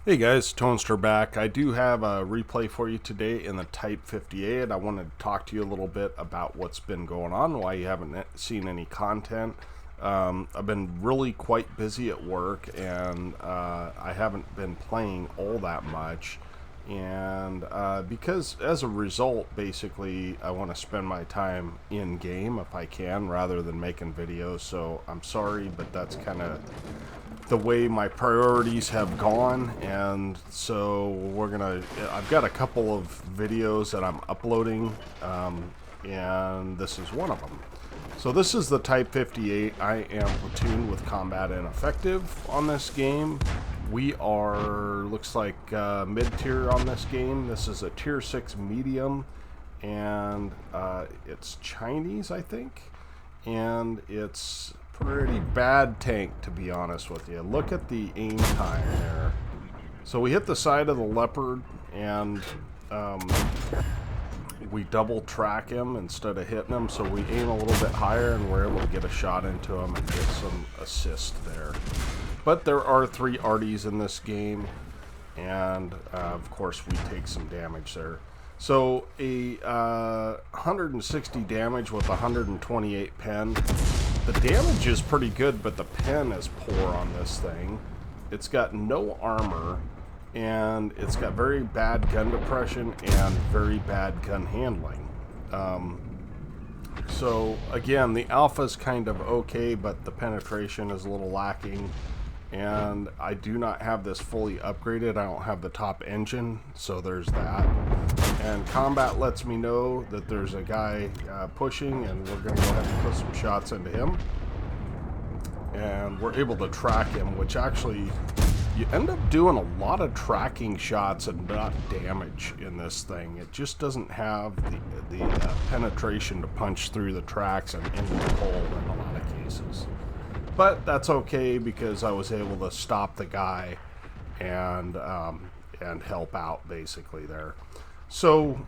Hey guys, Toaster back. I do have a replay for you today in the Type 58. I wanted to talk to you a little bit about what's been going on, why you haven't seen any content. I've been really quite busy at work, and I haven't been playing all that much. And because as a result, basically, I want to spend my time in game if I can rather than making videos. So I'm sorry, but that's kind of the way my priorities have gone, and so I've got a couple of videos that I'm uploading, and this is one of them. So this is the Type 58. I am platooned with Combat Ineffective on this game. We are, looks like, mid-tier on this game. This is a tier 6 medium, and it's Chinese, I think, and it's pretty bad tank, to be honest with you. Look at the aim time there. So we hit the side of the Leopard, and we double track him instead of hitting him, so we aim a little bit higher and we're able to get a shot into him and get some assist there. But there are 3 arties in this game, and of course we take some damage there. So a 160 damage with 128 pen. The damage is pretty good, but the pen is poor on this thing. It's got no armor, and it's got very bad gun depression and very bad gun handling. So again, the alpha's kind of okay, but the penetration is a little lacking. And I do not have this fully upgraded. I don't have the top engine, so there's that. And combat lets me know that there's a guy pushing, and we're going to go ahead and put some shots into him. And we're able to track him, which actually, you end up doing a lot of tracking shots and not damage in this thing. It just doesn't have the penetration to punch through the tracks and into the hole in a lot of cases. But that's okay, because I was able to stop the guy and help out basically there. So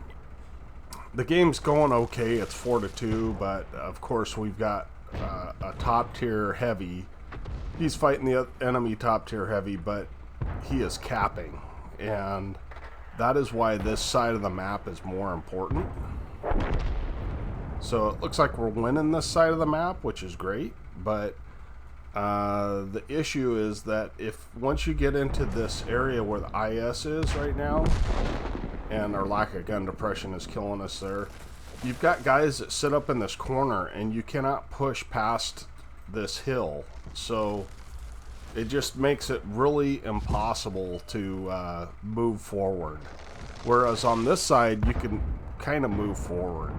the game's going okay. It's 4-2, but of course we've got a top tier heavy. He's fighting the enemy top tier heavy, but he is capping, and that is why this side of the map is more important. So it looks like we're winning this side of the map, which is great, but the issue is that once you get into this area where the IS is right now, and our lack of gun depression is killing us there, you've got guys that sit up in this corner, and you cannot push past this hill. So it just makes it really impossible to move forward. Whereas on this side, you can kind of move forward.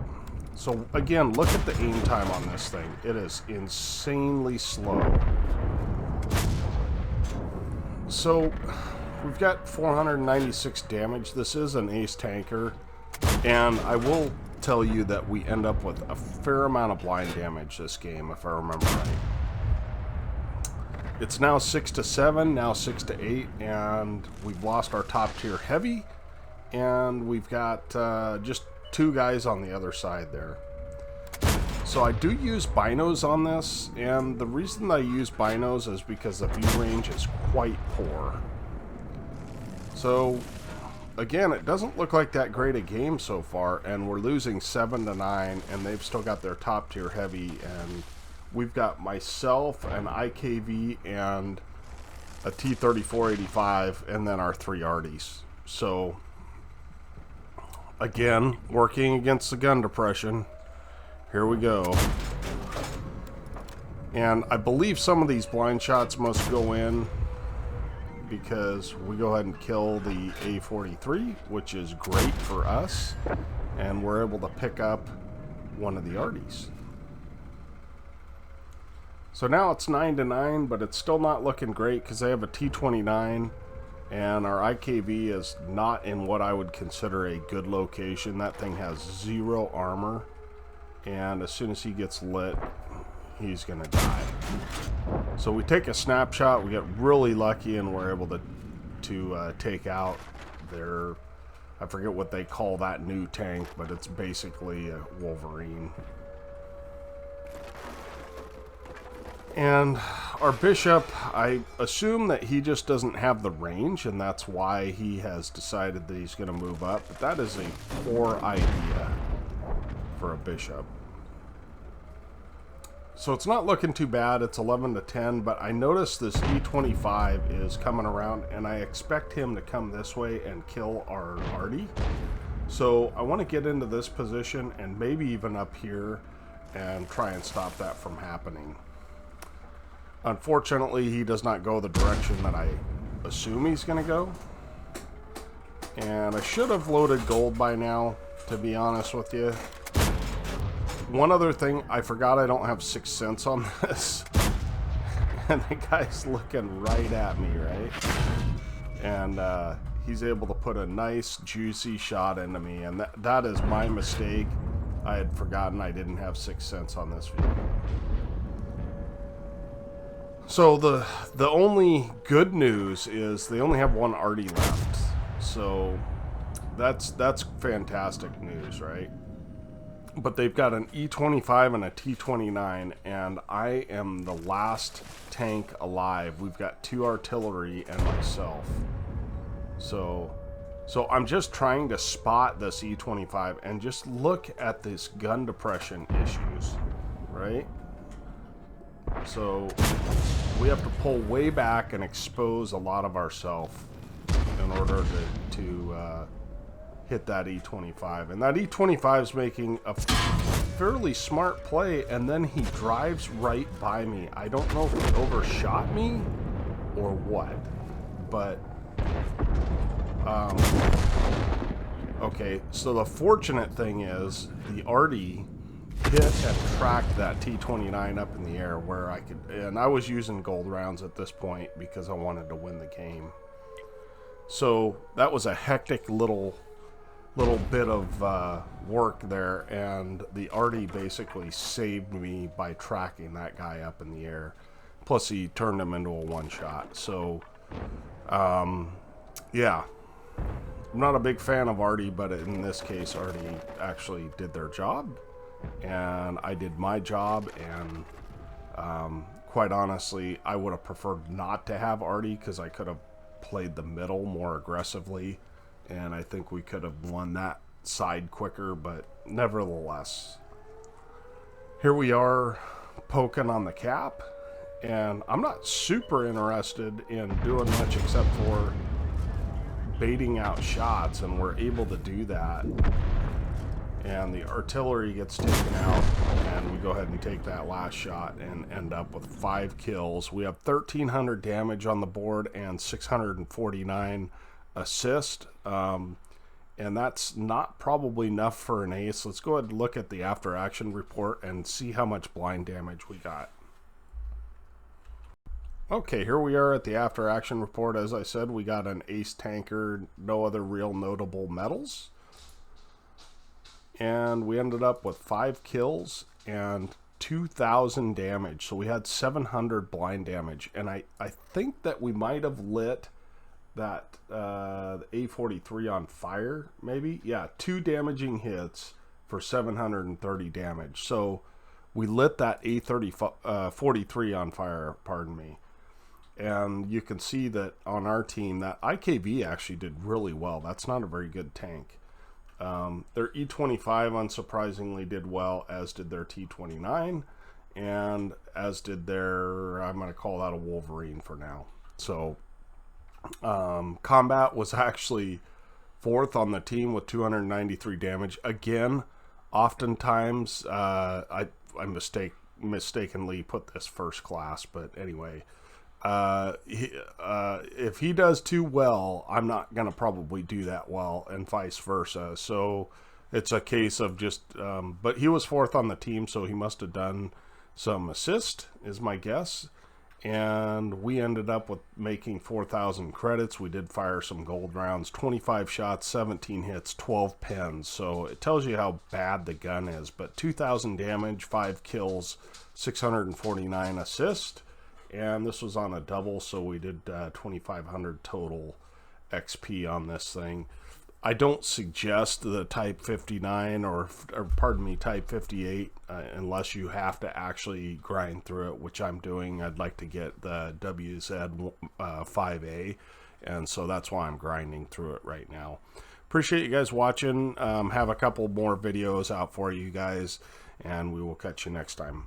So again, look at the aim time on this thing. It is insanely slow. So we've got 496 damage. This is an ace tanker, and I will tell you that we end up with a fair amount of blind damage this game, if I remember right. It's now 6-7, now 6-8, and we've lost our top tier heavy, and we've got just 2 guys on the other side there. So I do use binos on this, and the reason I use binos is because the view range is quite poor. So again, it doesn't look like that great a game so far, and we're losing 7-9, and they've still got their top tier heavy, and we've got myself, an IKV, and a T-3485, and then our 3 arties. So again, working against the gun depression. Here we go. And I believe some of these blind shots must go in, because we go ahead and kill the A43, which is great for us, and we're able to pick up one of the arties. So now it's 9-9, but it's still not looking great because they have a T-29, and our IKV is not in what I would consider a good location. That thing has 0 armor, and as soon as he gets lit, he's gonna die. So we take a snapshot, we get really lucky, and we're able to take out their, I forget what they call that new tank, but it's basically a Wolverine. And our bishop, I assume that he just doesn't have the range, and that's why he has decided that he's going to move up. But that is a poor idea for a bishop. So it's not looking too bad. It's 11 to 10, but I noticed this e25 is coming around, and I expect him to come this way and kill our Artie. So I want to get into this position and maybe even up here and try and stop that from happening. Unfortunately, he does not go the direction that I assume he's going to go. And I should have loaded gold by now, to be honest with you. One other thing, I forgot I don't have 6 cents on this. And the guy's looking right at me, right? And he's able to put a nice, juicy shot into me. And that is my mistake. I had forgotten I didn't have 6 cents on this video. So the only good news is they only have one Artie left. So that's fantastic news, right? But they've got an E25 and a T29, and I am the last tank alive. We've got 2 artillery and myself. So I'm just trying to spot this E25 and just look at this gun depression issues, right? So we have to pull way back and expose a lot of ourselves in order to hit that E25. And that E25 is making a fairly smart play, and then he drives right by me. I don't know if he overshot me or what, but okay, so the fortunate thing is the Artie hit and tracked that T29 up in the air where I could, and I was using gold rounds at this point because I wanted to win the game. So that was a hectic little bit of work there, and the Artie basically saved me by tracking that guy up in the air. Plus he turned him into a one-shot. So yeah, I'm not a big fan of Artie, but in this case Artie actually did their job and I did my job, and quite honestly I would have preferred not to have Artie because I could have played the middle more aggressively, and I think we could have won that side quicker. But nevertheless, here we are poking on the cap, and I'm not super interested in doing much except for baiting out shots, and we're able to do that. And the artillery gets taken out, and we go ahead and take that last shot and end up with 5 kills. We have 1,300 damage on the board and 649 assist, and that's not probably enough for an ace. Let's go ahead and look at the after action report and see how much blind damage we got. Okay, here we are at the after action report. As I said, we got an ace tanker, no other real notable medals. And we ended up with 5 kills and 2,000 damage. So we had 700 blind damage. And I think that we might have lit that A43 on fire, maybe? Yeah, 2 damaging hits for 730 damage. So we lit that A43 on fire, pardon me. And you can see that on our team, that IKV actually did really well. That's not a very good tank. Their E25, unsurprisingly, did well, as did their T29, and as did their, I'm going to call that a Wolverine for now. So, Combat was actually 4th on the team with 293 damage. Again, oftentimes, I mistakenly put this first class, but anyway, if he does too well, I'm not gonna probably do that well, and vice versa. So it's a case of just but he was 4th on the team, so he must have done some assist, is my guess. And we ended up with making 4,000 credits. We did fire some gold rounds, 25 shots, 17 hits, 12 pens. So it tells you how bad the gun is. But 2,000 damage, 5 kills, 649 assist. And this was on a double, so we did 2,500 total XP on this thing. I don't suggest the Type 59 or pardon me, Type 58 unless you have to actually grind through it, which I'm doing. I'd like to get the WZ 5A, and so that's why I'm grinding through it right now. Appreciate you guys watching. Have a couple more videos out for you guys, and we will catch you next time.